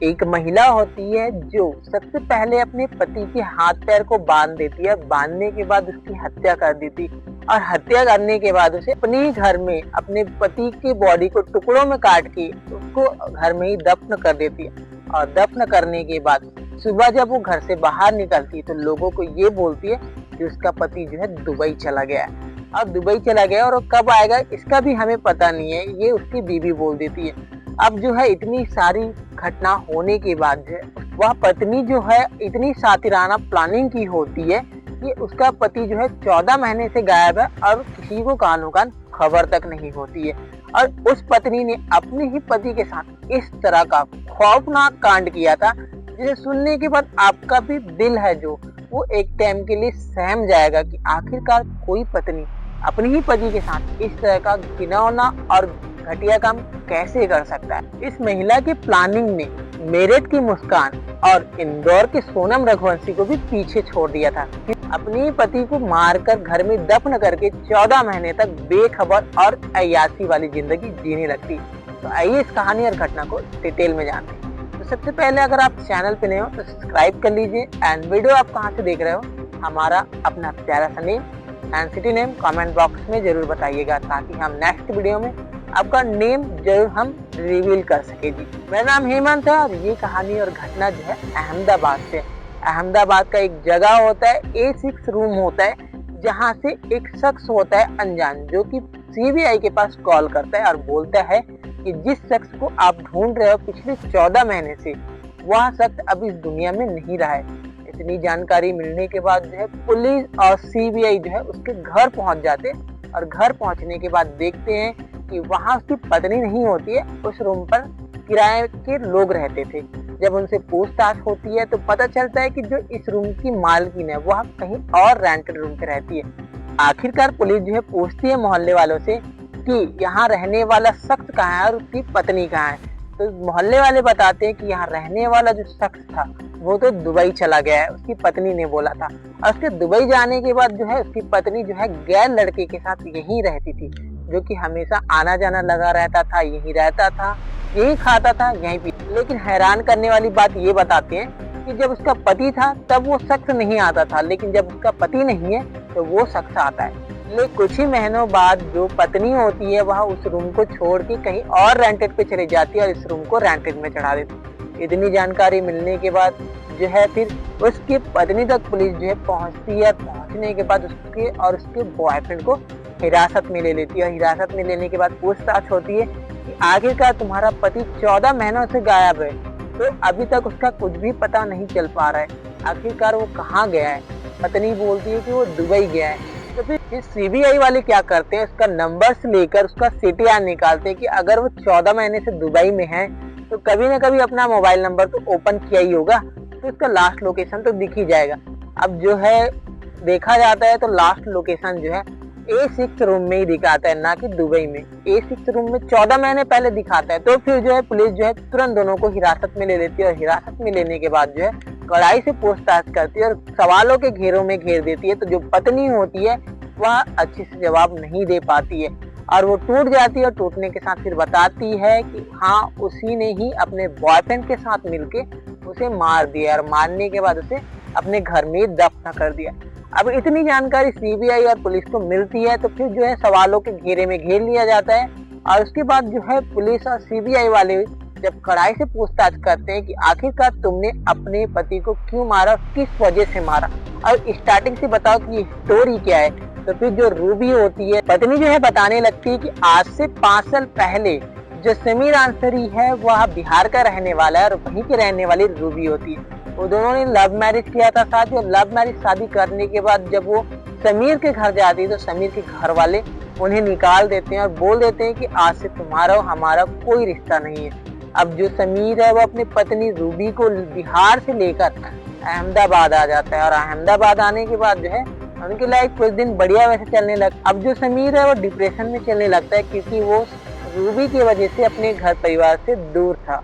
एक महिला होती है जो सबसे पहले अपने पति के हाथ पैर को बांध देती है, बांधने के बाद उसकी हत्या कर देती और हत्या करने के बाद उसे अपने ही घर में अपने पति की बॉडी को टुकड़ों में काट के उसको घर में ही दफन कर देती है। और दफन करने के बाद सुबह जब वो घर से बाहर निकलती है तो लोगों को ये बोलती है कि उसका पति जो है दुबई चला गया है। अब दुबई चला गया और कब आएगा इसका भी हमें पता नहीं है, ये उसकी बीवी बोल देती है। अब जो है इतनी सारी घटना होने के बाद जो है वह पत्नी जो है इतनी सातिराना प्लानिंग की होती है कि उसका पति जो है 14 महीने से गायब है और किसी को कानो कान खबर तक नहीं होती है। और उस पत्नी ने अपने ही पति के साथ इस तरह का खौफनाक कांड किया था जिसे सुनने के बाद आपका भी दिल है जो वो एक टाइम के लिए सहम जाएगा कि आखिरकार कोई पत्नी अपने ही पति के साथ इस तरह का घिनौना और घटिया काम कैसे कर सकता है। इस महिला की प्लानिंग ने मेरठ की मुस्कान और इंदौर के सोनम रघुवंशी को भी पीछे छोड़ दिया था। अपने ही पति को मारकर घर में दफन करके 14 महीने तक बेखबर और अय्याशी वाली जिंदगी जीने लगती। तो आइए इस कहानी और घटना को डिटेल में जानते हैं। तो सबसे पहले अगर आप चैनल पे नए हो तो सब्सक्राइब कर लीजिए एंड वीडियो आप कहाँ से देख रहे हो हमारा अपना प्यारा सा name and city name comment box में जरूर बताइएगा ताकि हम नेक्स्ट वीडियो में आपका नेम जरूर हम रिवील कर सके जी। मेरा नाम हेमंत है और ये कहानी और घटना जो है अहमदाबाद से। अहमदाबाद का एक जगह होता है A6 रूम होता है जहाँ से एक शख्स होता है अनजान जो कि CBI के पास कॉल करता है और बोलता है कि जिस शख्स को आप ढूंढ रहे हो पिछले 14 महीने से वह शख्स अब इस दुनिया में नहीं रहा है। इतनी जानकारी मिलने के बाद जो है पुलिस और CBI जो है उसके घर पहुंच जाते और घर पहुंचने के बाद देखते हैं कि वहां उसकी पत्नी नहीं होती है, उस रूम पर किराए के लोग रहते थे। जब उनसे पूछताछ होती है तो पता चलता है कि जो इस रूम की मालकिन है वह कहीं और रेंटेड रूम पे रहती है। आखिरकार पुलिस जो है पूछती है मोहल्ले वालों से कि यहाँ रहने वाला शख्स कहाँ है और उसकी पत्नी कहाँ है। तो मोहल्ले वाले बताते हैं कि यहाँ रहने वाला जो शख्स था वो तो दुबई चला गया है, उसकी पत्नी ने बोला था। और उसके दुबई जाने के बाद जो है उसकी पत्नी जो है गैर लड़के के साथ यहीं रहती थी, जो कि हमेशा आना जाना लगा रहता था, यहीं रहता था, यही खाता था, यहीं पी। लेकिन हैरान करने वाली बात ये बताते हैं कि जब उसका पति था तब वो शख्स नहीं आता था, लेकिन जब उसका पति नहीं है तो वो शख्स आता है। लेकिन कुछ ही महीनों बाद जो पत्नी होती है वह उस रूम को छोड़ के कहीं और रेंटेड पे चली जाती है और इस रूम को रेंटेड में चढ़ा देती। इतनी जानकारी मिलने के बाद जो है फिर उसकी पत्नी तक पुलिस जो है पहुंचती है। पहुंचने के बाद उसके और उसके बॉयफ्रेंड को हिरासत में ले लेती है और हिरासत में लेने के बाद पूछताछ होती है कि आखिरकार तुम्हारा पति 14 महीनों से गायब है, तो अभी तक उसका कुछ भी पता नहीं चल पा रहा है। आखिरकार वो कहाँ गया है? पत्नी बोलती है कि वो दुबई गया है। तो फिर CBI वाले क्या करते हैं, उसका नंबर्स लेकर उसका CTR निकालते हैं कि अगर वो 14 महीने से दुबई में है तो कभी न कभी अपना मोबाइल नंबर तो ओपन किया ही होगा, तो उसका लास्ट लोकेशन तो दिख ही जाएगा। अब जो है देखा जाता है तो लास्ट लोकेशन जो है A6 रूम में ही दिखाता है, ना कि दुबई में। A6 रूम में 14 महीने पहले दिखाता है। तो फिर जो है पुलिस जो है तुरंत दोनों को हिरासत में ले लेती है और हिरासत में लेने के बाद जो है कड़ाई से पूछताछ करती है और सवालों के घेरों में घेर देती है। तो जो पत्नी होती है वह अच्छे से जवाब नहीं दे पाती है और वो टूट जाती है और टूटने के साथ फिर बताती है कि हाँ उसी ने ही अपने बॉयफ्रेंड के साथ मिलके उसे मार दिया और मारने के बाद उसे अपने घर में दफन कर दिया। अब इतनी जानकारी CBI और पुलिस को मिलती है तो फिर जो है सवालों के घेरे में घेर लिया जाता है और उसके बाद जो है पुलिस और CBI वाले जब कड़ाई से पूछताछ करते हैं कि आखिरकार तुमने अपने पति को क्यों मारा, किस वजह से मारा और स्टार्टिंग से बताओ कि स्टोरी क्या है। तो फिर जो रूबी होती है पत्नी जो है बताने लगती है कि आज से 5 साल पहले जो समीर आंसरी है वह बिहार का रहने वाला है और वहीं की रहने वाली रूबी होती है। वो दोनों ने लव मैरिज किया था साथ, और लव मैरिज शादी करने के बाद जब वो समीर के घर जाती है तो समीर के घर वाले उन्हें निकाल देते हैं और बोल देते हैं कि आज से तुम्हारा और हमारा कोई रिश्ता नहीं है। अब जो समीर है वो अपनी पत्नी रूबी को बिहार से लेकर अहमदाबाद आ जाता है और अहमदाबाद आने के बाद जो है उनकी लाइफ कुछ दिन बढ़िया वैसे चलने लग। अब जो समीर है वो डिप्रेशन में चलने लगता है क्योंकि वो रूबी की वजह से अपने घर परिवार से दूर था।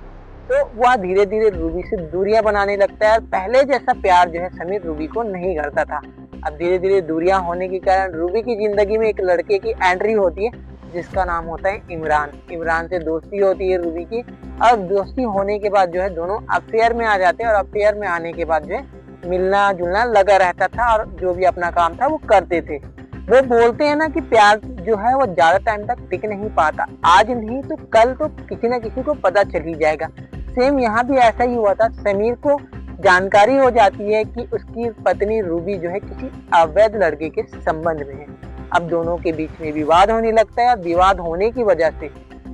तो वह धीरे धीरे रूबी से दूरियां बनाने लगता है और पहले जैसा प्यार जो है समीर रूबी को नहीं करता था। अब धीरे धीरे दूरियां होने के कारण रूबी की जिंदगी में एक लड़के की एंट्री होती है जिसका नाम होता है इमरान। इमरान से दोस्ती होती है रूबी की, और दोस्ती होने के बाद जो है दोनों अफेयर में आ जाते हैं, और अफेयर में आने के बाद जो है मिलना जुलना लगा रहता था, और जो भी अपना काम था वो करते थे। वो बोलते हैं ना कि प्यार जो है वो ज्यादा टाइम तक टिक नहीं पाता, आज नहीं तो कल तो किसी न किसी को पता चल ही जाएगा। सेम यहाँ भी ऐसा ही हुआ था। समीर को जानकारी हो जाती है कि उसकी पत्नी रूबी जो है किसी अवैध लड़के के संबंध में है। अब दोनों के बीच में विवाद होने लगता है, और विवाद होने की वजह से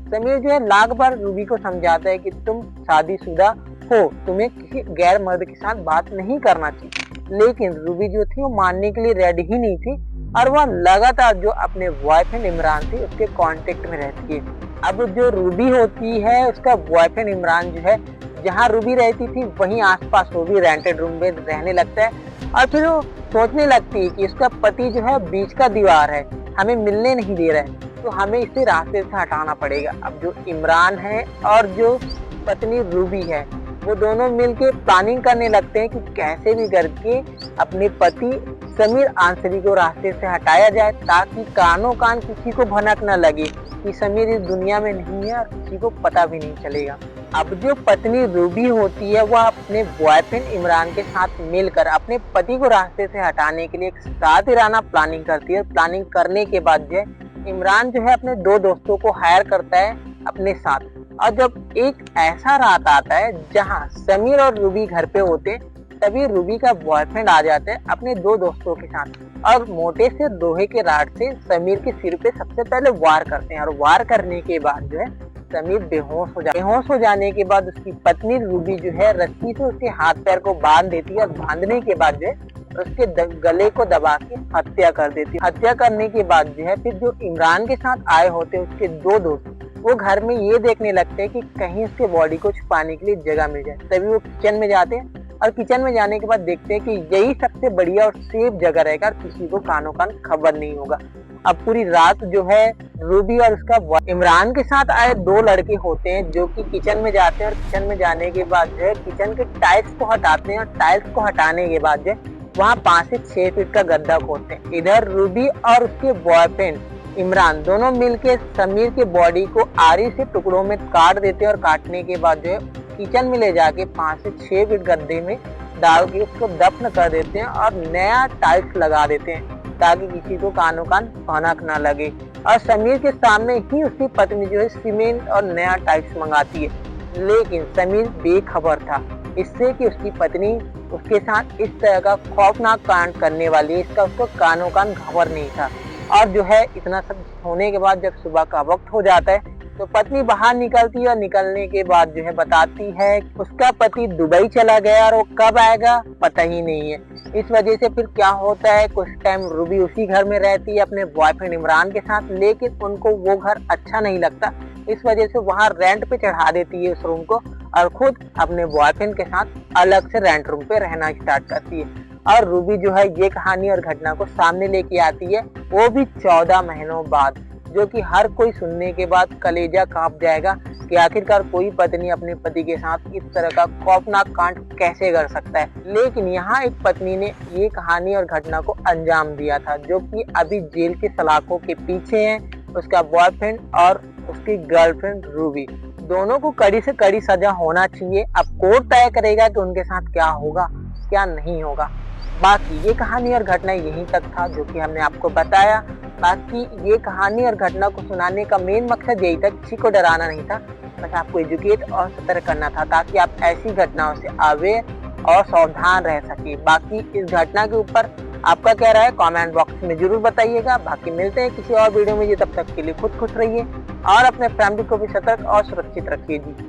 समीर जो है लाख बार रूबी को समझाता है कि तुम शादीशुदा हो, तुम्हें किसी गैर मर्द के साथ बात नहीं करना चाहिए, लेकिन रूबी जो थी वो मानने के लिए रेडी ही नहीं थी, और वह लगातार जो अपने बॉयफ्रेंड इमरान थी उसके कांटेक्ट में रहती है। अब जो रूबी होती है उसका बॉयफ्रेंड इमरान जो है जहाँ रूबी रहती थी वहीं आसपास वो भी रेंटेड रूम में रहने लगता है, और फिर वो सोचने लगती है कि इसका पति जो है बीच का दीवार है, हमें मिलने नहीं दे रहा है, तो हमें इसे रास्ते से हटाना पड़ेगा। अब जो इमरान है और जो पत्नी रूबी है वो दोनों मिलके प्लानिंग करने लगते हैं कि कैसे भी करके अपने पति समीर आंसरी को रास्ते से हटाया जाए, ताकि कानों कान किसी को भनक न लगे कि समीर इस दुनिया में नहीं है और किसी को पता भी नहीं चलेगा। अब जो पत्नी रूबी होती है वह अपने बॉयफ्रेंड इमरान के साथ मिलकर अपने पति को रास्ते से हटाने के लिए एक सातिराना प्लानिंग करती है। प्लानिंग करने के बाद जो है इमरान जो है अपने दो दोस्तों को हायर करता है अपने साथ, और जब एक ऐसा रात आता है जहां समीर और रूबी घर पे होते, तभी रूबी का बॉयफ्रेंड आ जाता है अपने दो दोस्तों के साथ, और मोटे से लोहे के राड से समीर के सिर पे सबसे पहले वार करते हैं। और वार करने के बाद जो है समीर बेहोश हो जाने के बाद उसकी पत्नी रूबी जो है रस्सी से उसके हाथ पैर को बांध देती है, और बांधने के बाद जो है उसके गले को दबा के हत्या कर देती है। हत्या करने के बाद जो है फिर जो इमरान के साथ आए होते उसके दो दोस्त वो घर में ये देखने लगते हैं कि कहीं उसके बॉडी को छुपाने के लिए जगह मिल जाए। तभी वो किचन में जाते हैं, और किचन में जाने के बाद देखते हैं कि यही सबसे बढ़िया और सेफ जगह रहेगा, और किसी को कानों कान खबर नहीं होगा। अब पूरी रात जो है रूबी और उसका इमरान के साथ आए दो लड़के होते हैं जो कि किचन में जाते हैं, और किचन में जाने के बाद जो है किचन के टाइल्स को हटाते हैं, और टाइल्स को हटाने के बाद जो है वहाँ 5 से 6 फीट का गड्ढा खोदते हैं। इधर रूबी और उसके बॉयफ्रेंड इमरान दोनों मिलके समीर के बॉडी को आरी से टुकड़ों में काट देते हैं, और काटने के बाद जो है किचन में ले जाके 5 से 6 फीट गड्ढे में डाल के उसको दफन कर देते हैं, और नया टाइल्स लगा देते हैं ताकि किसी को कानों कान भनक ना लगे। और समीर के सामने ही उसकी पत्नी जो है सीमेंट और नया टाइल्स मंगाती है, लेकिन समीर बेखबर था इससे कि उसकी पत्नी उसके साथ इस तरह का खौफनाक कांड करने वाली है। इसका उसको कानों कान खबर नहीं था। और जो है इतना सब होने के बाद जब सुबह का वक्त हो जाता है तो पत्नी बाहर निकलती है, और निकलने के बाद जो है बताती है उसका पति दुबई चला गया, और वो कब आएगा पता ही नहीं है। इस वजह से फिर क्या होता है, कुछ टाइम रूबी उसी घर में रहती है अपने बॉयफ्रेंड इमरान के साथ, लेकिन उनको वो घर अच्छा नहीं लगता। इस वजह से वहाँ रेंट पे चढ़ा देती है उस रूम को, और खुद अपने बॉयफ्रेंड के साथ अलग से रेंट रूम पे रहना स्टार्ट करती है। और रूबी जो है ये कहानी और घटना को सामने लेके आती है, वो भी 14 महीनों बाद, जो कि हर कोई सुनने के बाद कलेजा कांप जाएगा कि आखिरकार कोई पत्नी अपने पति के साथ इस तरह का खौफनाक कांड कैसे कर सकता है। लेकिन यहाँ एक पत्नी ने ये कहानी और घटना को अंजाम दिया था, जो कि अभी जेल के सलाखों के पीछे है। उसका बॉयफ्रेंड और उसकी गर्लफ्रेंड रूबी, दोनों को कड़ी से कड़ी सजा होना चाहिए। अब कोर्ट तय करेगा कि उनके साथ क्या होगा क्या नहीं होगा। बाकी ये कहानी और घटना यहीं तक था जो कि हमने आपको बताया। बाकी ये कहानी और घटना को सुनाने का मेन मकसद यही था, किसी को डराना नहीं था, बस आपको एजुकेट और सतर्क करना था, ताकि आप ऐसी घटनाओं से अवेयर और सावधान रह सके। बाकी इस घटना के ऊपर आपका क्या राय है कमेंट बॉक्स में जरूर बताइएगा। बाकी मिलते हैं किसी और वीडियो में। तब तक के लिए खुद खुश रहिए और अपने फैमिली को भी सतर्क और सुरक्षित रखिए जी।